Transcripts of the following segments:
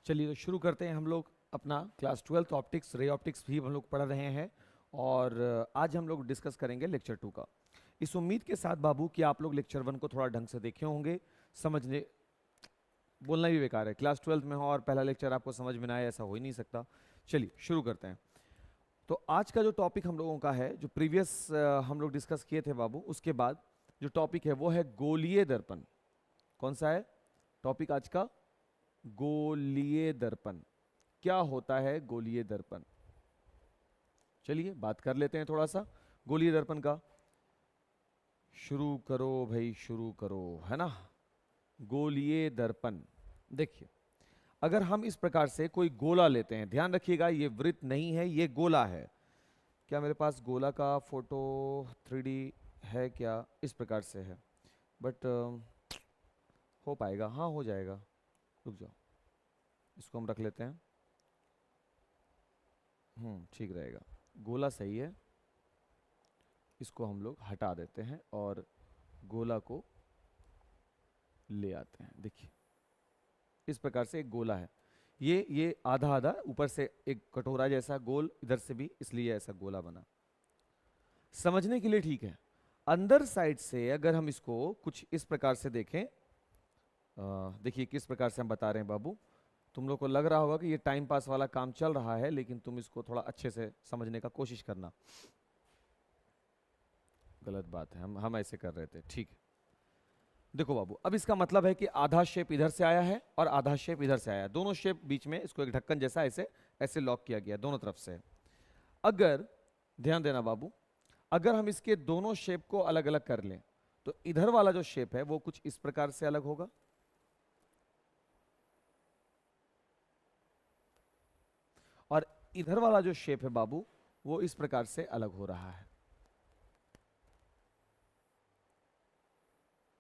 चलिए तो शुरू करते हैं हम लोग अपना क्लास 12 ऑप्टिक्स, रे ऑप्टिक्स भी हम लोग पढ़ रहे हैं। और आज हम लोग डिस्कस करेंगे लेक्चर 2 का। इस उम्मीद के साथ बाबू कि आप लोग लेक्चर 1 को थोड़ा ढंग से देखे होंगे। समझने बोलना भी बेकार है, क्लास 12 में हो और पहला लेक्चर आपको समझ में ना आए, ऐसा हो ही नहीं सकता। चलिए शुरू करते हैं। तो आज का जो टॉपिक हम लोगों का है, जो प्रीवियस हम लोग डिस्कस किए थे बाबू, उसके बाद जो टॉपिक है वो है गोलीय दर्पण। कौन सा है टॉपिक आज का? गोलीय दर्पण। क्या होता है गोलीय दर्पण? चलिए बात कर लेते हैं थोड़ा सा गोलीय दर्पण का। शुरू करो भाई, शुरू करो, है ना। गोलीय दर्पण, देखिए अगर हम इस प्रकार से कोई गोला लेते हैं, ध्यान रखिएगा ये वृत्त नहीं है, ये गोला है। क्या मेरे पास गोला का फोटो 3D है क्या? इस प्रकार से है, बट हो पाएगा? हाँ हो जाएगा, रुक जाओ, इसको हम रख लेते हैं। ठीक रहेगा, गोला सही है। इसको हम लोग हटा देते हैं और गोला को ले आते हैं। देखिए इस प्रकार से एक गोला है, ये आधा आधा, ऊपर से एक कटोरा जैसा गोल, इधर से भी, इसलिए ऐसा गोला बना। समझने के लिए ठीक है। अंदर साइड से अगर हम इसको कुछ इस प्रकार से देखें, देखिए किस प्रकार से हम बता रहे हैं बाबू। तुम लोग को लग रहा होगा कि ये टाइम पास वाला काम चल रहा है, लेकिन तुम इसको थोड़ा अच्छे से समझने का कोशिश करना। गलत बात है, हम ऐसे कर रहे थे, ठीक है। देखो बाबू, अब इसका मतलब है कि आधा शेप इधर से आया है और आधा शेप इधर से आया है, दोनों शेप बीच में इसको एक ढक्कन जैसा ऐसे ऐसे लॉक किया गया दोनों तरफ से। अगर ध्यान देना बाबू, अगर हम इसके दोनों शेप को अलग अलग कर लें तो इधर वाला जो शेप है वो कुछ इस प्रकार से अलग होगा, और इधर वाला जो शेप है बाबू वो इस प्रकार से अलग हो रहा है।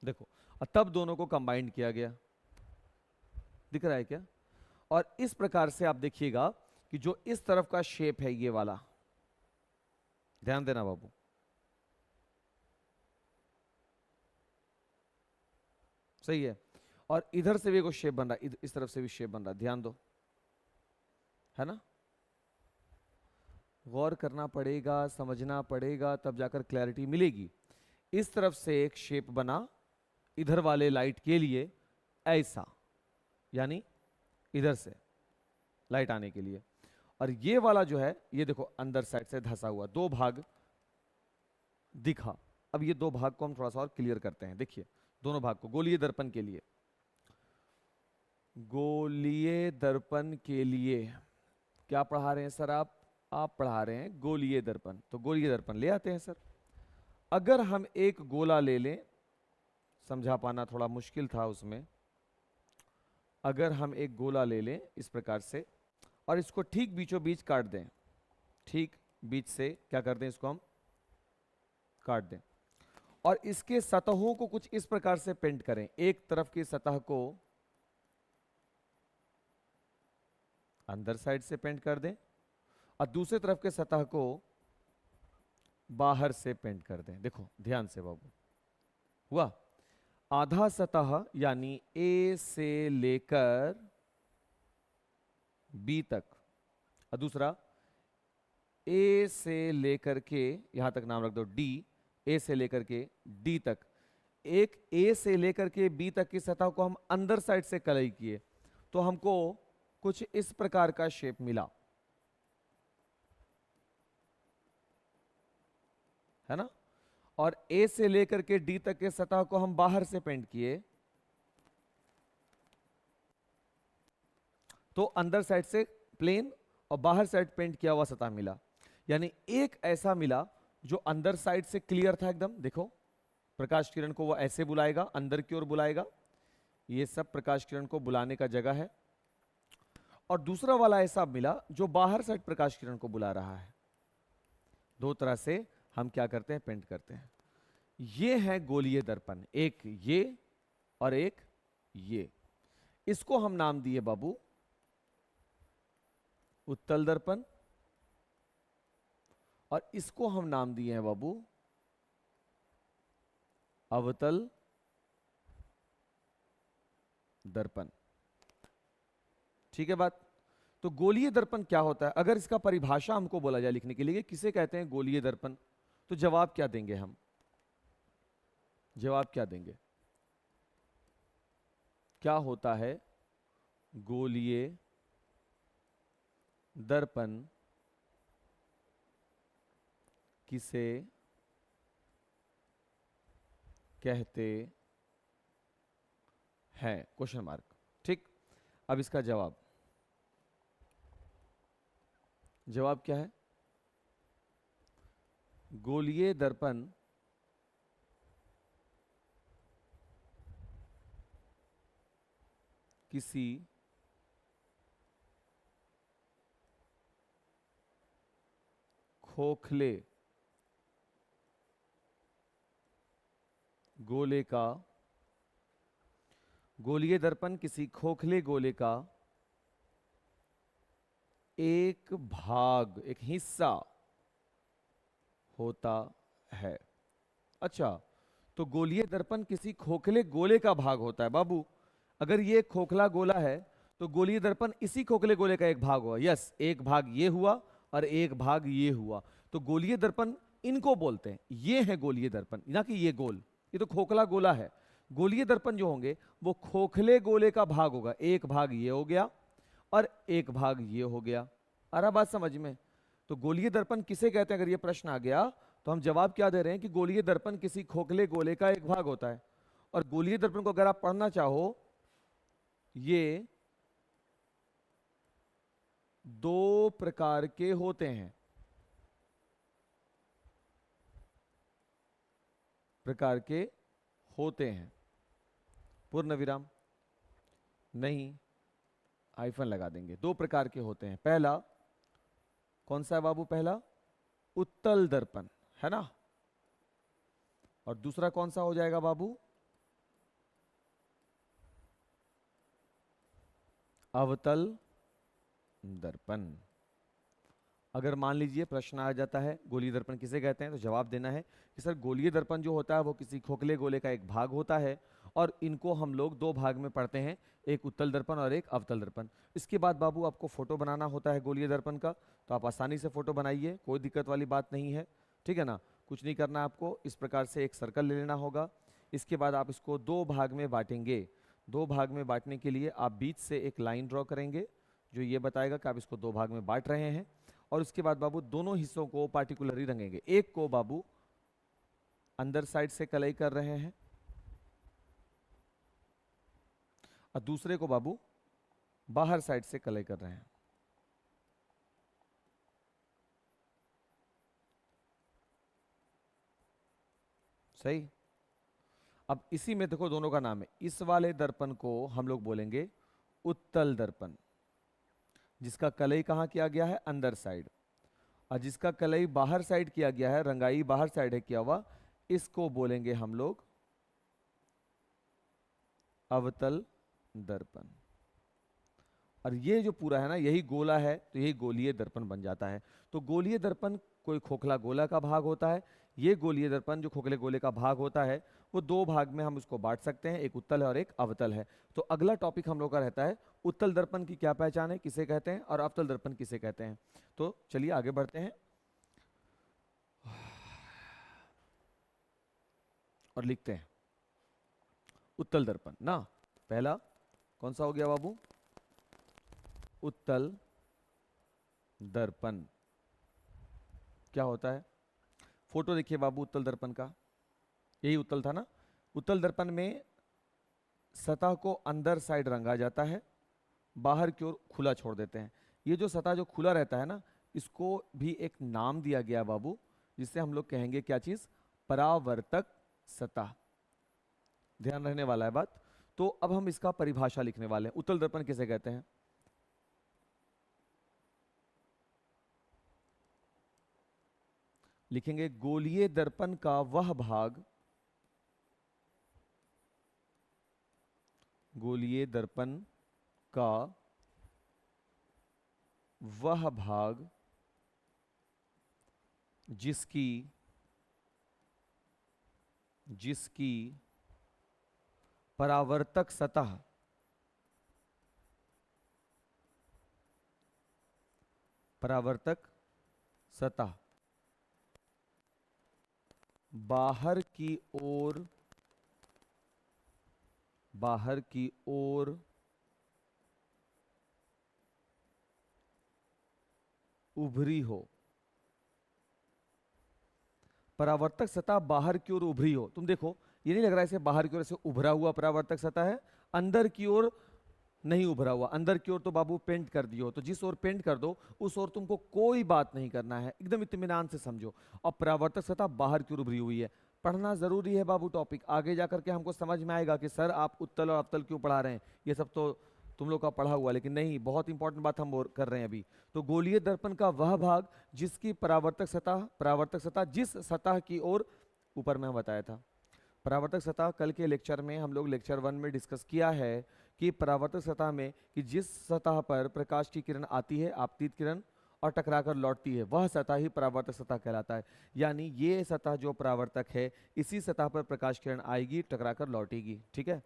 देखो, और तब दोनों को कंबाइंड किया गया, दिख रहा है क्या? और इस प्रकार से आप देखिएगा कि जो इस तरफ का शेप है ये वाला, ध्यान देना बाबू, सही है। और इधर से भी एक शेप बन रहा है, इस तरफ से भी शेप बन रहा है, ध्यान दो, है ना। गौर करना पड़ेगा, समझना पड़ेगा, तब जाकर क्लैरिटी मिलेगी। इस तरफ से एक शेप बना इधर वाले लाइट के लिए ऐसा, यानी इधर से लाइट आने के लिए, और ये वाला जो है ये देखो अंदर साइड से धंसा हुआ, दो भाग दिखा। अब ये दो भाग को हम थोड़ा सा और क्लियर करते हैं। देखिए दोनों भाग को गोलीय दर्पण के लिए, गोलीय दर्पण के लिए क्या पढ़ा रहे हैं सर आप पढ़ा रहे हैं गोलीय दर्पण, तो गोलीय दर्पण ले आते हैं सर। अगर हम एक गोला ले लें, समझा पाना थोड़ा मुश्किल था उसमें। अगर हम एक गोला ले लें इस प्रकार से और इसको ठीक बीचों बीच काट दें, ठीक बीच से क्या कर दें, इसको हम काट दें, और इसके सतहों को कुछ इस प्रकार से पेंट करें। एक तरफ की सतह को अंदर साइड से पेंट कर दें और दूसरे तरफ के सतह को बाहर से पेंट कर दें। देखो ध्यान से बाबू, हुआ आधा सतह यानी ए से लेकर बी तक, और दूसरा ए से लेकर के यहां तक नाम रख दो डी, ए से लेकर के डी तक। एक ए से लेकर के बी तक की सतह को हम अंदर साइड से कलई किए तो हमको कुछ इस प्रकार का शेप मिला, है ना। और ए से लेकर के डी तक के सतह को हम बाहर से पेंट किए तो अंदर साइड से प्लेन और बाहर साइड पेंट किया हुआ सतह मिला। यानी एक ऐसा मिला जो अंदर साइड से क्लियर था एकदम, देखो प्रकाश किरण को वो ऐसे बुलाएगा, अंदर की ओर बुलाएगा, ये सब प्रकाश किरण को बुलाने का जगह है। और दूसरा वाला ऐसा मिला जो बाहर साइड प्रकाश किरण को बुला रहा है। दो तरह से हम क्या करते हैं, पेंट करते हैं। ये है गोलीय दर्पण, एक ये और एक ये। इसको हम नाम दिए बाबू उत्तल दर्पण, और इसको हम नाम दिए हैं बाबू अवतल दर्पण। ठीक है बात। तो गोलीय दर्पण क्या होता है, अगर इसका परिभाषा हमको बोला जाए लिखने के लिए किसे कहते हैं गोलीय दर्पण, तो जवाब क्या देंगे हम, जवाब क्या देंगे, क्या होता है गोलीय दर्पण किसे कहते हैं, क्वेश्चन मार्क। ठीक, अब इसका जवाब, जवाब क्या है, गोलीय दर्पण किसी खोखले गोले का, गोलीय दर्पण किसी खोखले गोले का एक भाग, एक हिस्सा होता है। अच्छा, तो गोलीय दर्पण किसी खोखले गोले का भाग होता है। बाबू अगर ये खोखला गोला है तो गोलीय दर्पण इसी खोखले गोले का एक भाग हुआ। यस, एक भाग ये हुआ और एक भाग ये हुआ, तो गोलीय दर्पण इनको बोलते हैं, ये है गोलीय दर्पण, ना कि ये गोल, ये तो खोखला गोला है। गोलीय दर्पण जो होंगे वो खोखले गोले का भाग होगा, एक भाग ये हो गया और एक भाग ये हो गया। आ रहा बात समझ में? तो गोलीय दर्पण किसे कहते हैं, अगर ये प्रश्न आ गया तो हम जवाब क्या दे रहे हैं कि गोलीय दर्पण किसी खोखले गोले का एक भाग होता है। और गोलीय दर्पण को अगर आप पढ़ना चाहो, ये दो प्रकार के होते हैं, प्रकार के होते हैं, पूर्ण विराम नहीं, हाइफन लगा देंगे। दो प्रकार के होते हैं, पहला कौन सा है बाबू, पहला उत्तल दर्पण है ना, और दूसरा कौन सा हो जाएगा बाबू, अवतल दर्पण। अगर मान लीजिए प्रश्न आ जाता है गोलीय दर्पण किसे कहते हैं, तो जवाब देना है कि सर गोलीय दर्पण जो होता है वो किसी खोखले गोले का एक भाग होता है, और इनको हम लोग दो भाग में पढ़ते हैं, एक उत्तल दर्पण और एक अवतल दर्पण। इसके बाद बाबू आपको फोटो बनाना होता है गोलीय दर्पण का, तो आप आसानी से फोटो बनाइए, कोई दिक्कत वाली बात नहीं है, ठीक है ना। कुछ नहीं करना आपको, इस प्रकार से एक सर्कल ले लेना होगा। इसके बाद आप इसको दो भाग में बांटेंगे। दो भाग में बांटने के लिए आप बीच से एक लाइन ड्रॉ करेंगे जो ये बताएगा कि आप इसको दो भाग में बांट रहे हैं, और उसके बाद बाबू दोनों हिस्सों को पार्टिकुलरली रंगेंगे। एक को बाबू अंदर साइड से कलई कर रहे हैं और दूसरे को बाबू बाहर साइड से कलई कर रहे हैं। सही। अब इसी में देखो दोनों का नाम है, इस वाले दर्पण को हम लोग बोलेंगे उत्तल दर्पण, जिसका कलई कहां किया गया है, अंदर साइड, और जिसका कलई बाहर साइड किया गया है, रंगाई बाहर साइड है किया हुआ, इसको बोलेंगे हम लोग अवतल दर्पण। और ये जो पूरा है ना, यही गोला है, तो यही गोलीय दर्पण बन जाता है। तो गोलीय दर्पण कोई खोखला गोला का भाग होता है, ये गोलीय दर्पण जो खोखले गोले का भाग होता है वो दो भाग में हम उसको बांट सकते हैं, एक उत्तल है और एक अवतल है। तो अगला टॉपिक हम लोग का रहता है उत्तल दर्पण की क्या पहचान है, किसे कहते हैं, और अवतल दर्पण किसे कहते हैं। तो चलिए आगे बढ़ते हैं और लिखते हैं उत्तल दर्पण ना। पहला कौन सा हो गया बाबू, उत्तल दर्पण क्या होता है। फोटो देखिए बाबू उत्तल दर्पण का, यही उत्तल था ना। उत्तल दर्पण में सतह को अंदर साइड रंगा जाता है, बाहर की ओर खुला छोड़ देते हैं। ये जो सतह जो खुला रहता है ना, इसको भी एक नाम दिया गया बाबू, जिससे हम लोग कहेंगे क्या चीज, परावर्तक सतह। ध्यान रखने वाला है बात। तो अब हम इसका परिभाषा लिखने वाले हैं, उत्तल दर्पण किसे कहते हैं। लिखेंगे गोलीय दर्पण का वह भाग, गोलीय दर्पण का वह भाग जिसकी जिसकी परावर्तक सतह परावर्तक सतह बाहर की ओर उभरी हो। परावर्तक सतह बाहर की ओर उभरी हो। तुम देखो, ये नहीं लग रहा है इसे बाहर की ओर से उभरा हुआ परावर्तक सतह है, अंदर की ओर नहीं उभरा हुआ। अंदर की ओर तो बाबू पेंट कर दियो, तो जिस ओर पेंट कर दो उस ओर तुमको कोई बात नहीं करना है, एकदम इत्मीनान से समझो। और परावर्तक सतह बाहर की ओर उभरी हुई है। पढ़ना जरूरी है बाबू टॉपिक, आगे जाकर के हमको समझ में आएगा कि सर आप उत्तल और अवतल क्यों पढ़ा रहे हैं, ये सब तो तुम लोग का पढ़ा हुआ, लेकिन नहीं, बहुत इंपॉर्टेंट बात हम कर रहे हैं अभी। तो गोलीय दर्पण का वह भाग जिसकी परावर्तक सतह जिस सतह की ओर, ऊपर में बताया था परावर्तक सतह, कल के लेक्चर में हम लोग लेक्चर 1 में डिस्कस किया है कि परावर्तक सतह में कि जिस सतह पर प्रकाश की किरण आती है, आपतित किरण, और टकराकर लौटती है, वह सतह ही परावर्तक सतह कहलाता है। यानी ये सतह जो परावर्तक है, इसी सतह पर प्रकाश किरण आएगी, टकराकर लौटेगी। ठीक है।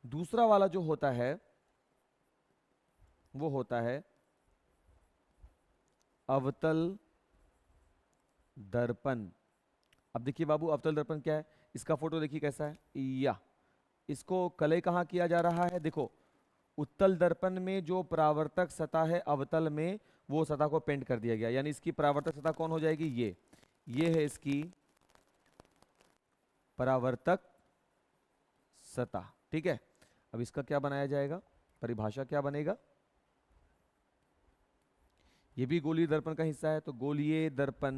दूसरा वाला जो होता है वो होता है अवतल दर्पण। अब देखिए बाबू, अवतल दर्पण क्या है, इसका फोटो देखिए कैसा है, या इसको कलय कहाँ किया जा रहा है। देखो, उत्तल दर्पण में जो परावर्तक सतह है, अवतल में वो सतह को पेंट कर दिया गया, यानी इसकी परावर्तक सतह कौन हो जाएगी, ये है इसकी परावर्तक सतह। ठीक है। अब इसका क्या बनाया जाएगा, परिभाषा क्या बनेगा, ये भी गोलीय दर्पण का हिस्सा है, तो गोलीय दर्पण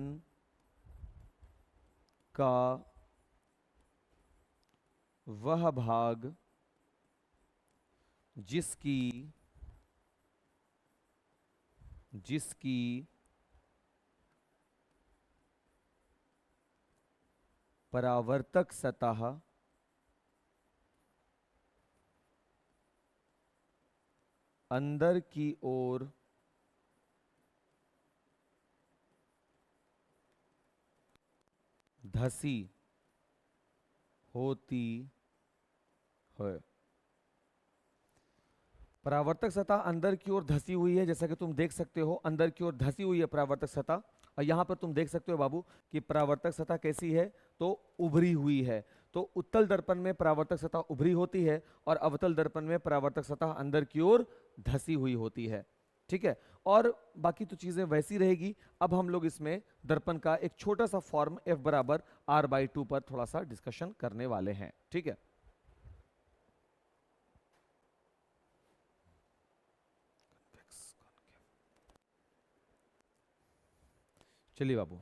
का वह भाग जिसकी परावर्तक सतह अंदर की ओर धसी होती है। परावर्तक सतह अंदर की ओर धसी हुई है, जैसा कि तुम देख सकते हो, अंदर की ओर धसी हुई है परावर्तक सतह। और यहां पर तुम देख सकते हो बाबू कि परावर्तक सतह कैसी है, तो उभरी हुई है। तो उत्तल दर्पण में परावर्तक सतह उभरी होती है और अवतल दर्पण में परावर्तक सतह अंदर की ओर धसी हुई होती है। ठीक है। और बाकी तो चीजें वैसी रहेगी। अब हम लोग इसमें दर्पण का एक छोटा सा फॉर्म F बराबर R/2 पर थोड़ा सा डिस्कशन करने वाले हैं। ठीक है। चलिए बाबू,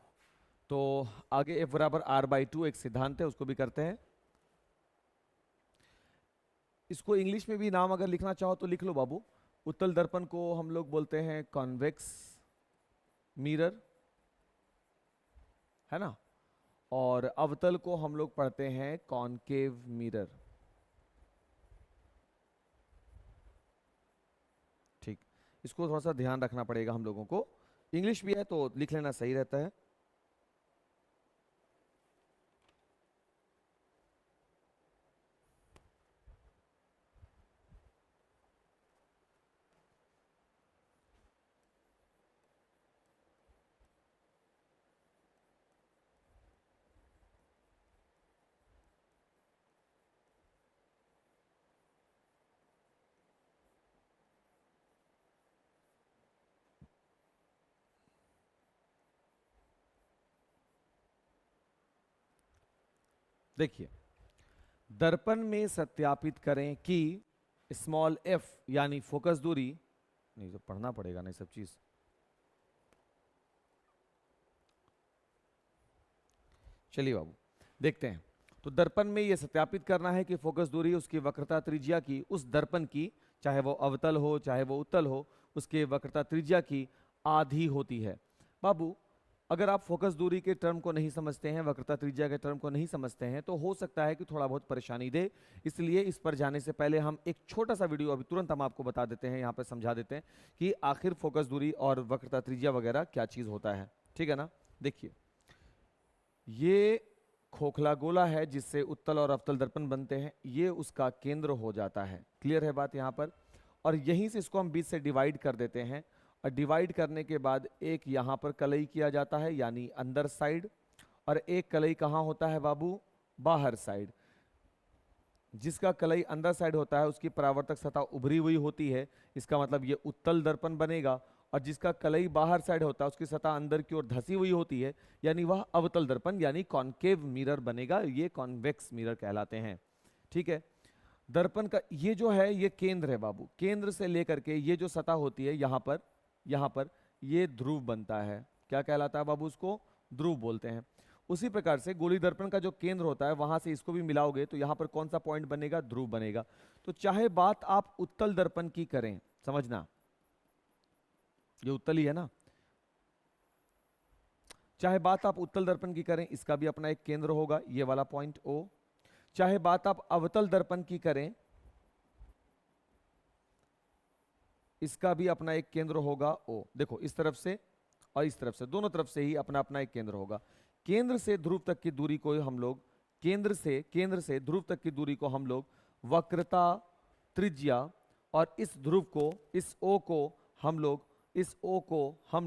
तो आगे F बराबर R/2 एक सिद्धांत है, उसको भी करते हैं। इसको इंग्लिश में भी नाम अगर लिखना चाहो तो लिख लो बाबू। उत्तल दर्पण को हम लोग बोलते हैं कॉन्वेक्स मिरर, है ना, और अवतल को हम लोग पढ़ते हैं कॉनकेव मिरर। ठीक, इसको थोड़ा सा ध्यान रखना पड़ेगा हम लोगों को, इंग्लिश भी है तो लिख लेना सही रहता है। देखिए, दर्पण में सत्यापित करें कि स्मॉल f यानी फोकस दूरी, नहीं तो पढ़ना पड़ेगा ना सब चीज। चलिए बाबू देखते हैं। तो दर्पण में यह सत्यापित करना है कि फोकस दूरी उसकी वक्रता त्रिज्या की, उस दर्पण की, चाहे वो अवतल हो चाहे वो उत्तल हो, उसके वक्रता त्रिज्या की आधी होती है। बाबू अगर आप फोकस दूरी के टर्म को नहीं समझते हैं, वक्रता त्रिज्या के टर्म को नहीं समझते हैं, तो हो सकता है कि थोड़ा बहुत परेशानी दे। इसलिए इस पर जाने से पहले हम एक छोटा सा वीडियो अभी तुरंत हम आपको बता देते हैं, यहाँ पर समझा देते हैं कि आखिर फोकस दूरी और वक्रता त्रिज्या वगैरह क्या चीज होता है। ठीक है ना। देखिए, ये खोखला गोला है जिससे उत्तल और अवतल दर्पण बनते हैं, ये उसका केंद्र हो जाता है। क्लियर है बात यहाँ पर। और यहीं से इसको हम बीच से डिवाइड कर देते हैं और डिवाइड करने के बाद एक यहाँ पर कलई किया जाता है यानी अंदर साइड, और एक कलई कहाँ होता है बाबू, बाहर साइड। जिसका कलई अंदर साइड होता है उसकी परावर्तक सतह उभरी हुई होती है, इसका मतलब ये उत्तल दर्पण बनेगा। और जिसका कलई बाहर साइड होता है उसकी सतह अंदर की ओर धसी हुई होती है, यानी वह अवतल दर्पण यानी कॉन्केव मिरर बनेगा। ये कॉन्वेक्स मिरर कहलाते हैं। ठीक है, दर्पण का ये जो है ये केंद्र है बाबू, केंद्र से लेकर के ये जो सतह होती है यहाँ पर ये ध्रुव बनता है। क्या कहलाता है बाबू, उसको ध्रुव बोलते हैं। उसी प्रकार से गोली दर्पण का जो केंद्र होता है वहां से इसको भी मिलाओगे तो यहां पर कौन सा पॉइंट बनेगा, ध्रुव बनेगा। तो चाहे बात आप उत्तल दर्पण की करें, समझना ये उत्तल ही है ना, चाहे बात आप उत्तल दर्पण की करें इसका भी अपना एक केंद्र होगा, ये वाला पॉइंट O। चाहे बात आप अवतल दर्पण की करें इसका भी अपना एक केंद्र होगा O। देखो इस तरफ से और इस तरफ से, दोनों तरफ से ही अपना अपना एक केंद्र होगा। केंद्र से ध्रुव तक की दूरी को हम लोग केंद्र से ध्रुव तक की दूरी को हम लोग वक्रता त्रिज्या, और इस ध्रुव को, इस O को हम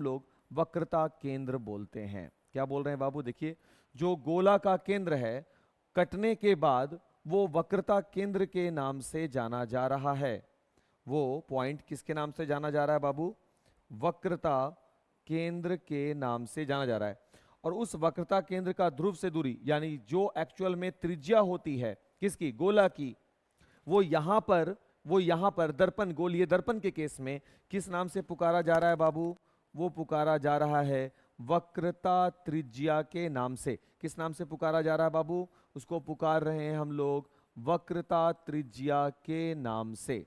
लोग वक्रता केंद्र बोलते हैं। क्या बोल रहे हैं बाबू, देखिए जो गोला का केंद्र है कटने के बाद वो वक्रता केंद्र के नाम से जाना जा रहा है। वो पॉइंट किसके नाम से जाना जा रहा है बाबू, वक्रता केंद्र के नाम से जाना जा रहा है। और उस वक्रता केंद्र का ध्रुव से दूरी यानी जो एक्चुअल में त्रिज्या होती है किसकी, गोला की, वो यहां पर दर्पण, गोलीय दर्पण के केस में किस नाम से पुकारा जा रहा है बाबू, वो पुकारा जा रहा है वक्रता त्रिज्या के नाम से। किस नाम से पुकारा जा रहा है बाबू, उसको पुकार रहे हैं हम लोग वक्रता त्रिज्या के नाम से।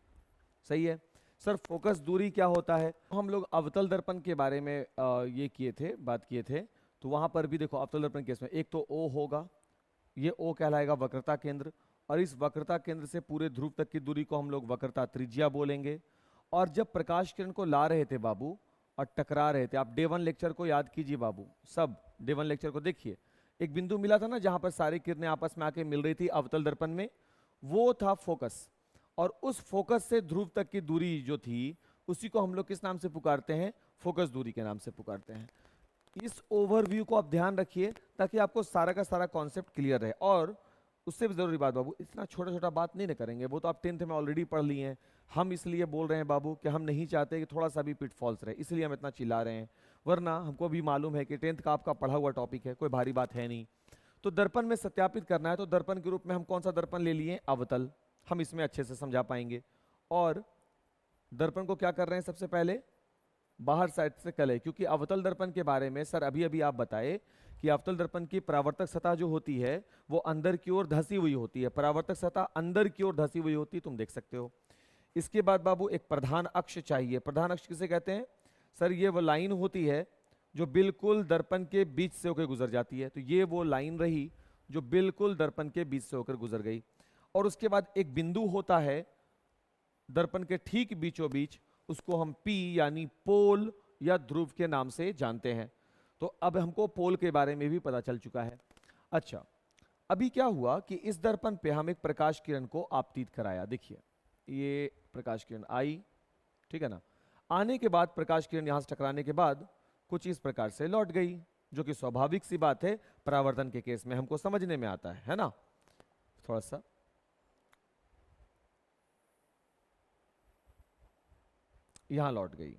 सही है सर। फोकस दूरी क्या होता है, हम लोग अवतल दर्पण के बारे में बात किए थे, तो वहां पर भी देखो अवतल दर्पण केस में एक तो O होगा, ये O कहलाएगा वक्रता केंद्र, और इस वक्रता केंद्र से पूरे ध्रुव तक की दूरी को हम लोग वक्रता त्रिज्या बोलेंगे। और जब प्रकाश किरण को ला रहे थे बाबू और टकरा रहे थे, आप डे 1 लेक्चर को याद कीजिए बाबू, सब डे 1 लेक्चर को देखिए, एक बिंदु मिला था ना जहां पर सारी किरणें आपस में आके मिल रही थी अवतल दर्पण में, वो था फोकस। और उस फोकस से ध्रुव तक की दूरी जो थी उसी को हम लोग किस नाम से पुकारते हैं, फोकस दूरी के नाम से पुकारते हैं। इस ओवरव्यू को आप ध्यान रखिए ताकि आपको सारा का सारा कॉन्सेप्ट क्लियर रहे। और उससे भी जरूरी बात बाबू, इतना छोटा छोटा बात नहीं ना करेंगे, वो तो आप 10th में ऑलरेडी पढ़ लिए हैं। हम इसलिए बोल रहे हैं बाबू कि हम नहीं चाहते कि थोड़ा सा भी पिटफॉल्स रहे, इसलिए हम इतना चिल्ला रहे हैं। वरना हमको भी मालूम है कि 10th का आपका पढ़ा हुआ टॉपिक है, कोई भारी बात है नहीं। तो दर्पण में सत्यापित करना है तो दर्पण के रूप में हम कौन सा दर्पण ले लिए, अवतल, हम इसमें अच्छे से समझा पाएंगे। और दर्पण को क्या कर रहे हैं, सबसे पहले बाहर साइड से कलई, क्योंकि अवतल दर्पण के बारे में सर अभी अभी आप बताए कि अवतल दर्पण की परावर्तक सतह जो होती है वो अंदर की ओर धसी हुई होती है, परावर्तक सतह अंदर की ओर धसी हुई होती है, तुम देख सकते हो। इसके बाद बाबू एक प्रधान अक्ष चाहिए। प्रधान अक्ष किसे कहते हैं सर, ये वो लाइन होती है जो बिल्कुल दर्पण के बीच से होकर गुजर जाती है। तो ये वो लाइन रही जो बिल्कुल दर्पण के बीच से होकर गुजर गई। और उसके बाद एक बिंदु होता है दर्पण के ठीक बीचों बीच, उसको हम P यानी पोल या ध्रुव के नाम से जानते हैं। तो अब हमको पोल के बारे में भी पता चल चुका है। अच्छा, अभी क्या हुआ कि इस दर्पण पे हम एक प्रकाश किरण को आपतित कराया। देखिए ये प्रकाश किरण आई, ठीक है ना, आने के बाद प्रकाश किरण यहां से टकराने के बाद कुछ इस प्रकार से लौट गई, जो कि स्वाभाविक सी बात है, परावर्तन के केस में हमको समझने में आता है ना। थोड़ा सा यहां लौट गई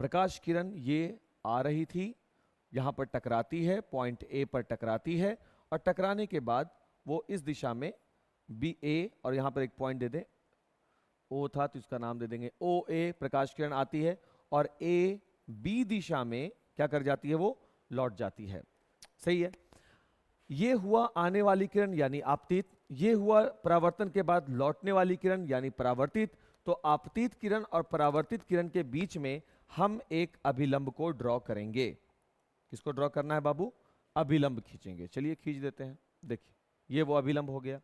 प्रकाश किरण, ये आ रही थी, यहां पर टकराती है, पॉइंट A पर टकराती है, और टकराने के बाद वो इस दिशा में BA, और यहां पर एक पॉइंट दे दें, O था तो इसका नाम दे देंगे OA, प्रकाश किरण आती है और AB दिशा में क्या कर जाती है, वो लौट जाती है। सही है, ये हुआ आने वाली किरण यानी आपतित, ये हुआ परावर्तन के बाद लौटने वाली किरण यानी परावर्तित। तो आपतित किरण और परावर्तित किरण के बीच में हम एक अभिलंब को ड्रॉ करेंगे। किसको ड्रॉ करना है बाबू, अभिलंब खींचेंगे। चलिए खींच देते हैं, देखिए ये वो अभिलंब हो गया।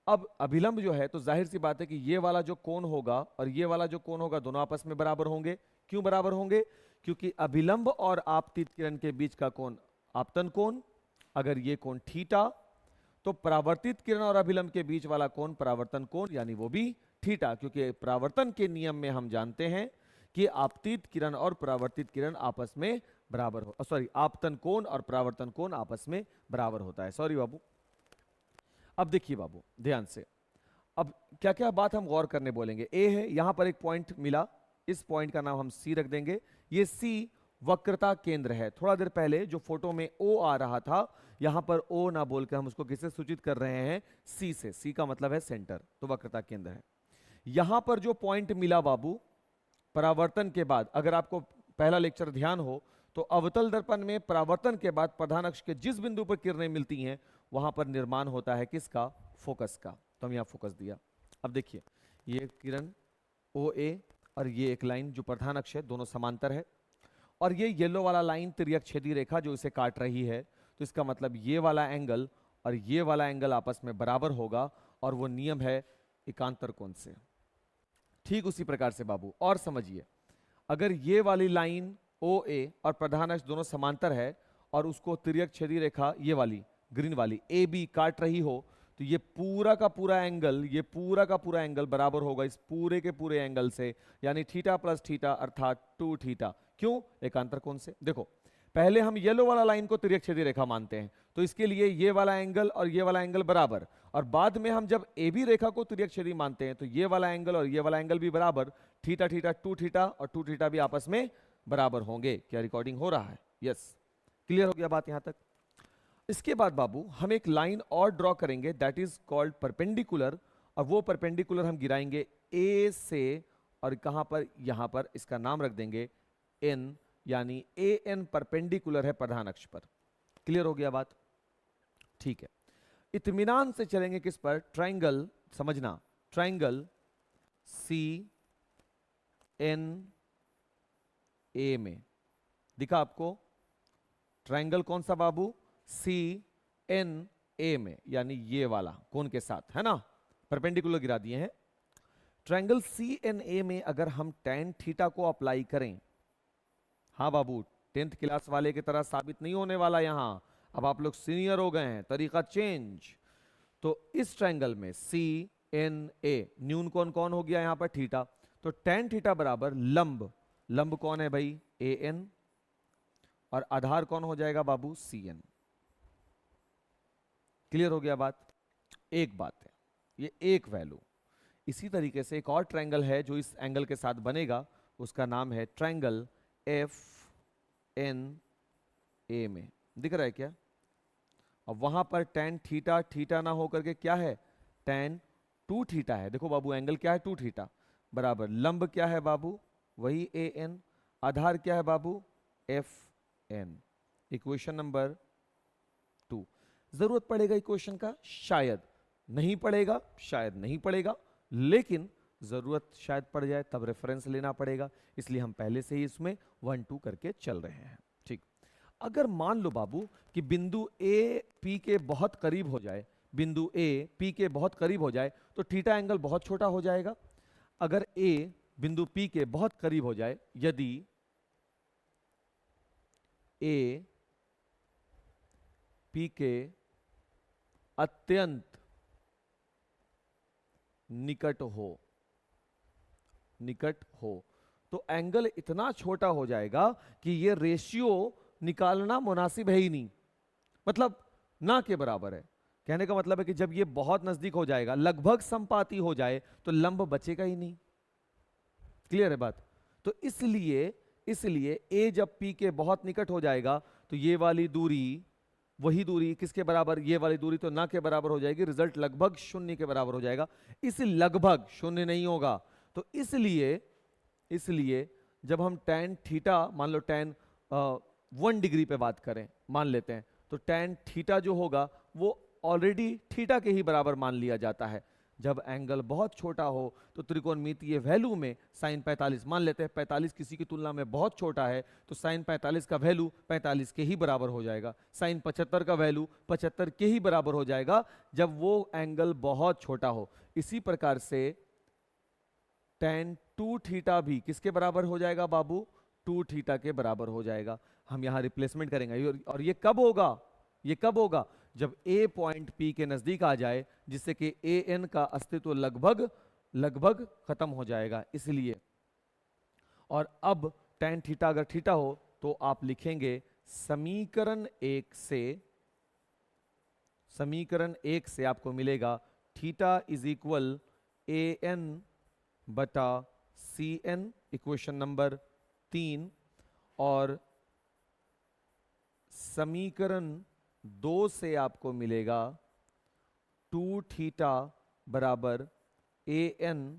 अब अभिलंब जो है तो जाहिर सी बात है कि ये वाला जो कोण होगा और ये वाला जो कोण होगा दोनों आपस में बराबर होंगे। क्यों बराबर होंगे, क्योंकि अभिलंब और आपतित किरण के बीच का कोण आपतन कोण, अगर ये कोण थीटा, तो परावर्तित किरण और अभिलंब के बीच वाला कोण परावर्तन कोण, यानी वो भी थीटा, क्योंकि परावर्तन के नियम में हम जानते हैं कि आपतित किरण और परावर्तित किरण आपस में बराबर हो, सॉरी, आपतन कोण और परावर्तन कोण आपस में बराबर होता है। सॉरी बाबू। अब देखिए बाबू ध्यान से, अब क्या क्या बात हम गौर करने बोलेंगे। ए है, यहां पर एक पॉइंट मिला, इस पॉइंट का नाम हम सी रख देंगे। ये सी वक्रता केंद्र है। थोड़ा देर पहले जो फोटो में ओ आ रहा था, यहां पर ओ ना बोल के हम उसको किससे सूचित कर रहे हैं, सी से। सी का मतलब है सेंटर, तो वक्रता केंद्र है। यहां पर जो पॉइंट मिला बाबू परावर्तन के बाद, अगर आपको पहला लेक्चर ध्यान हो तो अवतल दर्पण में परावर्तन के बाद प्रधान अक्ष के जिस बिंदु पर किरणें मिलती हैं वहां पर निर्माण होता है किसका, फोकस का। तो हम यहां फोकस दिया। अब देखिए ये किरण ओ ए और ये एक लाइन जो प्रधान अक्ष है, दोनों समांतर है, और ये येलो वाला लाइन तिर्यक छेदी रेखा जो इसे काट रही है। तो इसका मतलब ये वाला एंगल और ये वाला एंगल आपस में बराबर होगा, और वो नियम है एकांतर कोण से। ठीक उसी प्रकार से बाबू और समझिए, अगर ये वाली लाइन ओ ए और प्रधान अक्ष दोनों समांतर है और उसको तिर्यक छेदी रेखा ये वाली ग्रीन वाली ए बी काट रही हो, तो ये पूरा का पूरा एंगल, ये पूरा का पूरा एंगल बराबर होगा इस पूरे के पूरे एंगल से, यानी थीटा प्लस थीटा अर्थात 2 थीटा। क्यों, एकांतर कोण से। देखो पहले हम येलो वाला लाइन को तिर्यक छेदी रेखा मानते हैं, तो इसके लिए ये वाला एंगल और ये वाला एंगल बराबर, और बाद में हम जब ए बी रेखा को तिर्यक छेदी मानते हैं तो ये वाला एंगल और ये वाला एंगल भी बराबर, थीटा थीटा 2 थीटा और 2 थीटा भी आपस में बराबर होंगे। क्या रिकॉर्डिंग हो रहा है? यस, क्लियर हो गया बात यहां तक। इसके बाद बाबू हम एक लाइन और ड्रॉ करेंगे, दैट इज कॉल्ड परपेंडिकुलर, और वो परपेंडिकुलर हम गिराएंगे ए से, और कहां पर, यहां पर इसका नाम रख देंगे एन, यानी ए एन परपेंडिकुलर है प्रधान अक्ष पर। क्लियर हो गया बात? ठीक है, इत्मीनान से चलेंगे किस पर, ट्राइंगल, समझना, ट्राइंगल सी एन ए में। दिखा आपको ट्राइंगल कौन सा बाबू, सी एन ए में, यानी ये वाला कोण के साथ, है ना, परपेंडिकुलर गिरा दिए हैं। ट्राइंगल सी एन ए में अगर हम tan थीटा को अप्लाई करें, हाँ बाबू 10th क्लास वाले की तरह साबित नहीं होने वाला यहां, अब आप लोग सीनियर हो गए हैं, तरीका चेंज। तो इस ट्राइंगल में सी एन ए, न्यून कौन कौन हो गया यहां पर, थीटा, तो tan थीटा बराबर लंब, लंब कौन है भाई, ए एन, और आधार कौन हो जाएगा बाबू, सी एन। क्लियर हो गया बात? एक बात है, ये एक वैल्यू। इसी तरीके से एक और ट्रायंगल है जो इस एंगल के साथ बनेगा, उसका नाम है ट्रायंगल एफ एन ए में। दिख रहा है क्या? अब वहां पर tan थीटा, थीटा ना होकर के क्या है, tan 2 थीटा है। देखो बाबू एंगल क्या है, 2 थीटा, बराबर लंब क्या है बाबू, वही ए एन, आधार क्या है बाबू, एफ एन। Equation number 2। जरूरत पड़ेगा इक्वेशन का, शायद नहीं पड़ेगा, शायद नहीं पड़ेगा, लेकिन जरूरत शायद पड़ जाए तब रेफरेंस लेना पड़ेगा, इसलिए हम पहले से ही इसमें 1 2 करके चल रहे हैं। ठीक, अगर मान लो बाबू कि बिंदु ए पी के बहुत करीब हो जाए, बिंदु ए पी के बहुत करीब हो जाए, तो थीटा एंगल बहुत छोटा हो जाएगा। अगर ए बिंदु पी के बहुत करीब हो जाए, यदि ए पी के अत्यंत निकट हो तो एंगल इतना छोटा हो जाएगा कि ये रेशियो निकालना मुनासिब है ही नहीं, मतलब ना के बराबर है। कहने का मतलब है कि जब ये बहुत नजदीक हो जाएगा, लगभग संपाती हो जाए, तो लंब बचेगा ही नहीं। क्लियर है बात? तो इसलिए ए जब पी के बहुत निकट हो जाएगा तो ये वाली दूरी, वही दूरी किसके बराबर, ये वाली दूरी तो ना के बराबर हो जाएगी, रिजल्ट लगभग 0 के बराबर हो जाएगा। इस लगभग 0 नहीं होगा, तो इसलिए जब हम tan थीटा, मान लो tan 1 डिग्री पे बात करें, मान लेते हैं, तो tan थीटा जो होगा वो ऑलरेडी थीटा के ही बराबर मान लिया जाता है। जब एंगल बहुत छोटा हो तो त्रिकोणमितीय वैल्यू में sin 45 मान लेते हैं, 45 किसी की तुलना में बहुत छोटा है, तो sin 45 का वैल्यू 45 के ही बराबर हो जाएगा, sin 75 का वैल्यू 75 के ही बराबर हो जाएगा जब वो एंगल बहुत छोटा हो। इसी प्रकार से tan 2 थीटा भी किसके बराबर हो जाएगा बाबू, 2 थीटा के बराबर हो जाएगा। हम यहां रिप्लेसमेंट करेंगे, और ये कब होगा, ये कब होगा, जब ए पॉइंट पी के नजदीक आ जाए, जिससे कि ए एन का अस्तित्व लगभग खत्म हो जाएगा। इसलिए और अब tan थीटा अगर थीटा हो तो आप लिखेंगे समीकरण एक से आपको मिलेगा थीटा इज इक्वल an बटा cn, इक्वेशन नंबर 3। और समीकरण 2 से आपको मिलेगा 2 थीटा बराबर an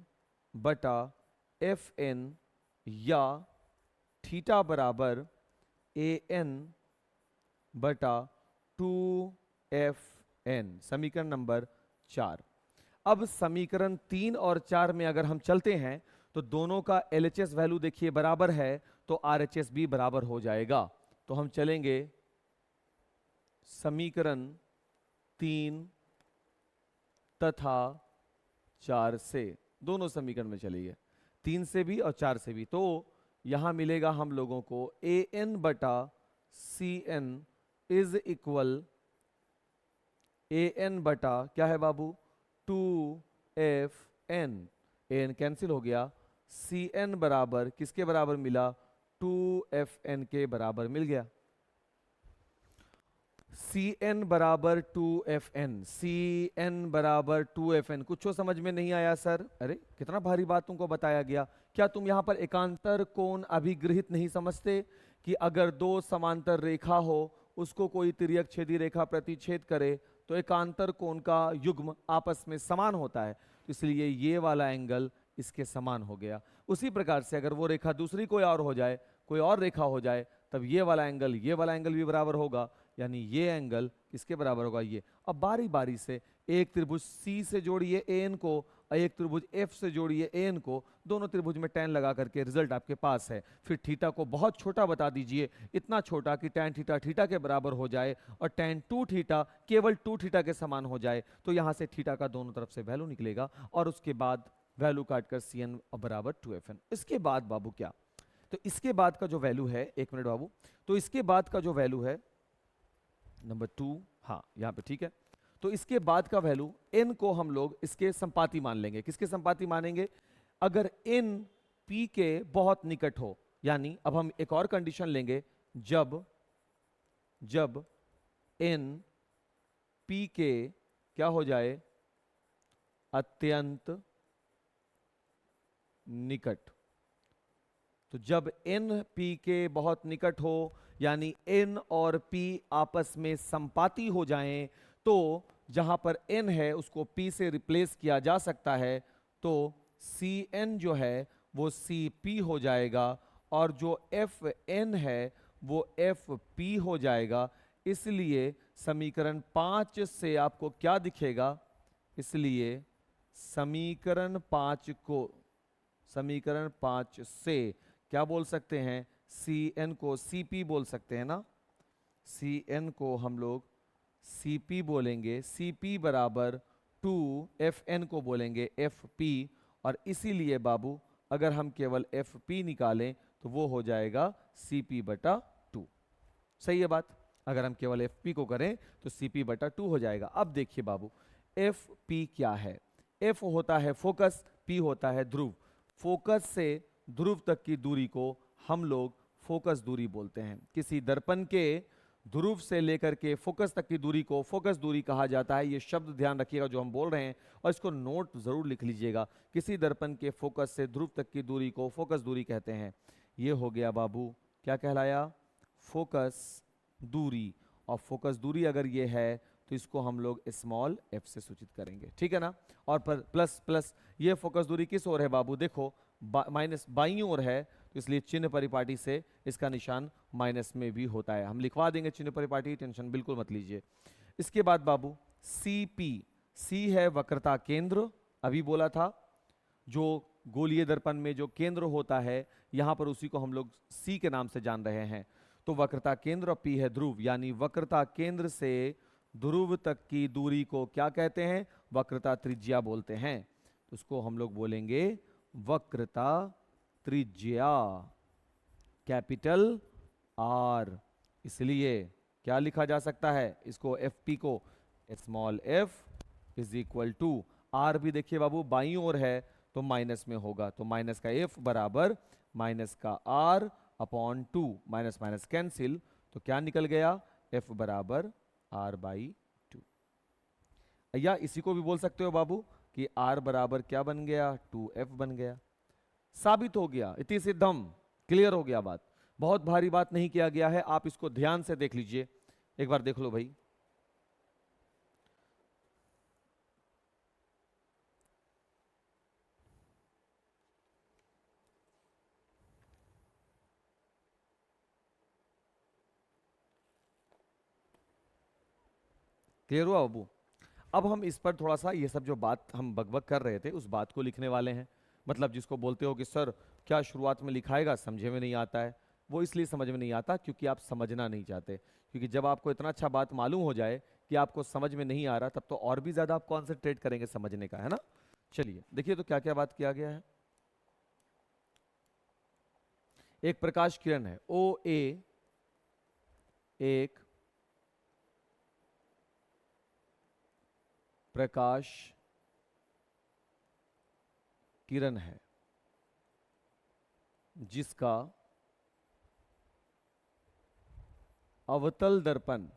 बटा fn, या थीटा बराबर an बटा 2fn, समीकरण नंबर 4। अब समीकरण 3 और 4 में अगर हम चलते हैं तो दोनों का LHS वैल्यू देखिए बराबर है, तो RHS भी बराबर हो जाएगा। तो हम चलेंगे समीकरण 3 तथा 4 से, दोनों समीकरण में चलिए, 3 से भी और 4 से भी। तो यहां मिलेगा हम लोगों को an बटा cn इज इक्वल an बटा क्या है बाबू 2fn, an कैंसिल हो गया, cn बराबर किसके बराबर मिला 2fn के बराबर मिल गया। cn बराबर 2fn, cn बराबर 2fn। कुछ तो समझ में नहीं आया सर? अरे कितना भारी बात तुमको बताया गया। क्या तुम यहां पर एकांतर कोण अभिगृहित नहीं समझते कि अगर दो समांतर रेखा हो उसको कोई तिर्यक छेदी रेखा प्रतिच्छेद करे तो एकांतर कोण का युग्म आपस में समान होता है, तो इसलिए ये वाला एंगल इसके समान हो गया। उसी प्रकार से अगर वो रेखा दूसरी कोई और हो जाए, कोई और रेखा हो जाए, तब ये वाला एंगल भी बराबर होगा, यानी ये एंगल किसके बराबर होगा ये। अब बारी बारी से एक त्रिभुज C से जोड़िए an को और एक त्रिभुज F से जोड़िए an को, दोनों त्रिभुज में tan लगा करके रिजल्ट आपके पास है। फिर थीटा को बहुत छोटा बता दीजिए, इतना छोटा कि tan थीटा थीटा के बराबर हो जाए और tan 2 थीटा केवल 2 थीटा के समान हो जाए, तो यहां से थीटा का दोनों तरफ से वैल्यू निकलेगा और उसके बाद वैल्यू काटकर cn बराबर 2fn। इसके बाद बाबू क्या, तो इसके बाद का जो वैल्यू है, एक मिनट बाबू, तो इसके बाद का जो वैल्यू है नंबर 2, हाँ यहाँ पे ठीक है, तो इसके बाद का वैल्यू n को हम लोग इसके संपाती मान लेंगे। किसके संपाती मानेंगे? अगर n p के बहुत निकट हो, यानी अब हम एक और कंडीशन लेंगे, जब n p के क्या हो जाए अत्यंत निकट। तो जब n p के बहुत निकट हो, यानी n और p आपस में संपाती हो जाएं, तो जहां पर n है उसको p से रिप्लेस किया जा सकता है, तो cn जो है वो cp हो जाएगा और जो fn है वो fp हो जाएगा। इसलिए समीकरण 5 से आपको क्या दिखेगा, इसलिए समीकरण 5 से क्या बोल सकते हैं, Cn को Cp बोल सकते हैं ना, Cn को हम लोग Cp बोलेंगे, Cp बराबर 2Fn को बोलेंगे Fp, और इसीलिए बाबू अगर हम केवल Fp निकालें तो वो हो जाएगा Cp बटा 2। सही है बात? अगर हम केवल Fp को करें तो Cp बटा 2 हो जाएगा। अब देखिए बाबू Fp क्या है, F होता है फोकस, P होता है ध्रुव। फोकस से ध्रुव तक की दूरी को हम लोग फोकस दूरी बोलते हैं। किसी दर्पण के ध्रुव से लेकर के फोकस तक की दूरी को फोकस दूरी कहा जाता है। ये शब्द ध्यान रखिएगा जो हम बोल रहे हैं और इसको नोट जरूर लिख लीजिएगा। किसी दर्पण के फोकस से ध्रुव तक की दूरी को फोकस दूरी कहते हैं। ये हो गया बाबू क्या कहलाया, फोकस दूरी। और फोकस दूरी अगर ये है तो इसको हम लोग स्मॉल f से सूचित करेंगे, ठीक है ना। और पर प्लस प्लस ये फोकस दूरी किस ओर है बाबू, देखो माइनस बाईं ओर है, तो इसलिए चिन्ह परिपाटी से इसका निशान माइनस में भी होता है। हम लिखवा देंगे चिन्ह परिपाटी, टेंशन बिल्कुल मत लीजिए। इसके बाद बाबू CP, C है वक्रता केंद्र, अभी बोला था जो गोलीय दर्पण में जो केंद्र होता है यहां पर उसी को हम लोग C के नाम से जान रहे हैं। तो वक्रता केंद्र और P है ध्रुव, यानी वक्रता केंद्र से ध्रुव तक की दूरी को क्या कहते हैं, वक्रता त्रिज्या बोलते हैं। तो उसको हम लोग बोलेंगे वक्रता त्रिज्या, कैपिटल R। इसलिए क्या लिखा जा सकता है इसको, FP को small f is equal to R भी देखिए बाबू बाईं ओर है तो माइनस में होगा, तो माइनस का f बराबर माइनस का R upon 2, minus minus cancel, तो क्या निकल गया, एफ बराबर आर बाई 2। या इसी को भी बोल सकते हो बाबू कि आर बराबर क्या बन गया, 2f बन गया। साबित हो गया, इति सिद्धम, क्लियर हो गया बात। बहुत भारी बात नहीं किया गया है, आप इसको ध्यान से देख लीजिए, एक बार देख लो भाई। क्लियर हुआ बाबू? अब हम इस पर थोड़ा सा, ये सब जो बात हम बकबक कर रहे थे उस बात को लिखने वाले हैं। मतलब जिसको बोलते हो कि सर क्या शुरुआत में लिखाएगा, समझे में नहीं आता है, वो इसलिए समझ में नहीं आता क्योंकि आप समझना नहीं चाहते। क्योंकि जब आपको इतना अच्छा बात मालूम हो जाए कि आपको समझ में नहीं आ रहा, तब तो और भी ज्यादा आप कॉन्सेंट्रेट करेंगे समझने का, है ना। चलिए देखिए तो क्या क्या बात किया गया है। एक प्रकाश किरण है ओ ए, एक प्रकाश किरण है जिसका अवतल दर्पण,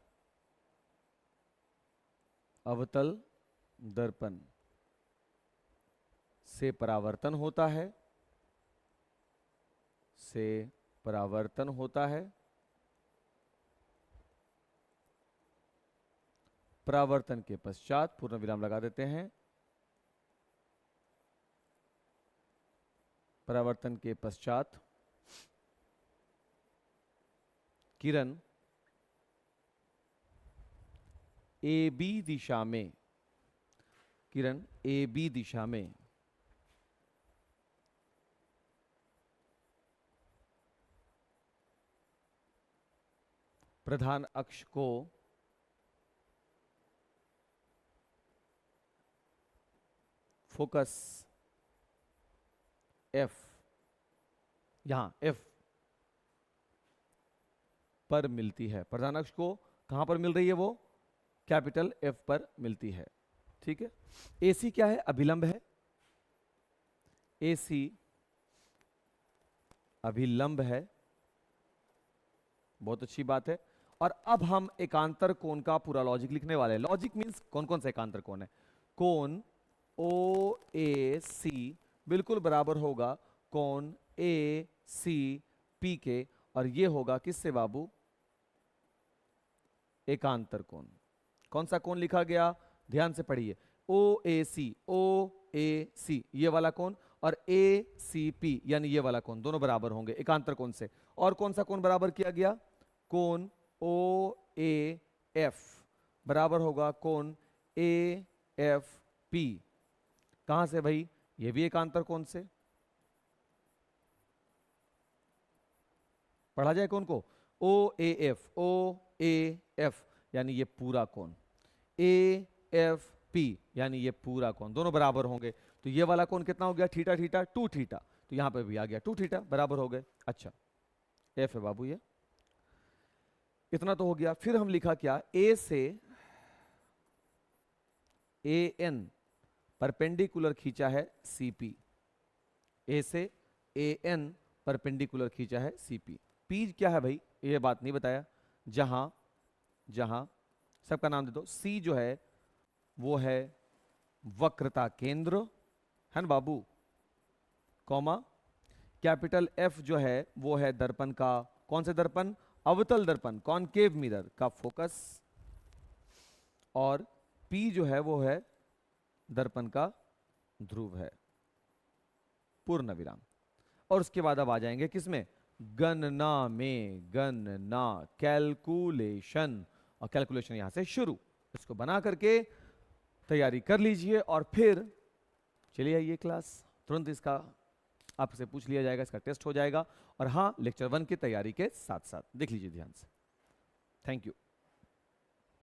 अवतल दर्पण से परावर्तन होता है, से परावर्तन होता है। परावर्तन के पश्चात पूर्ण विराम लगा देते हैं। परावर्तन के पश्चात किरण ए बी दिशा में, किरण ए बी दिशा में प्रधान अक्ष को फोकस एफ, यहां एफ पर मिलती है। प्रधान अक्ष को कहां पर मिल रही है, वो कैपिटल एफ पर मिलती है। ठीक है। एसी क्या है, अभिलंब है। एसी अभिलंब है, बहुत अच्छी बात है। और अब हम एकांतर कोण का पूरा लॉजिक लिखने वाले हैं। लॉजिक मींस कौन कौन सा एकांतर कोण है। कोण ओ ए सी बिल्कुल बराबर होगा कोण ए सी पी के, और ये होगा किससे बाबू, एकांतर कोण। कौन सा कोण लिखा गया, ध्यान से पढ़िए, ओ ए सी ये वाला कोण, और ए सी पी यानी ये वाला कोण, दोनों बराबर होंगे एकांतर कोण से। और कौन सा कोण बराबर किया गया, कोण ओ ए एफ बराबर होगा कोण ए एफ पी। कहां से भाई, ये भी एकांतर कोण से। पढ़ा जाए कोण को, ओ ए एफ यानी ये पूरा कोण, ए एफ पी यानी ये पूरा कोण, दोनों बराबर होंगे। तो ये वाला कोण कितना हो गया, थीटा थीटा 2 थीटा, तो यहां पे भी आ गया 2 थीटा, बराबर हो गए। अच्छा एफ है बाबू, ये इतना तो हो गया। फिर हम लिखा क्या, ए से ए एन परपेंडिकुलर खींचा है सीपी, ए से ए एन परपेंडिकुलर खींचा है सीपी। पी क्या है भाई, ये बात नहीं बताया। जहां जहां सबका नाम दे दो, सी जो है वो है वक्रता केंद्र, है ना बाबू, कॉमा कैपिटल एफ जो है वो है दर्पण का, कौन से दर्पण, अवतल दर्पण कॉनकेव मिरर का फोकस, और पी जो है वो है दर्पण का ध्रुव है, पूर्ण विराम। और उसके बाद अब आ जाएंगे किसमें, गणना में, गणना कैलकुलेशन, और कैलकुलेशन यहां से शुरू। इसको बना करके तैयारी कर लीजिए, और फिर चलिए आइए क्लास, तुरंत इसका आपसे पूछ लिया जाएगा, इसका टेस्ट हो जाएगा। और हाँ, लेक्चर 1 की तैयारी के साथ साथ देख लीजिए ध्यान से। Thank you.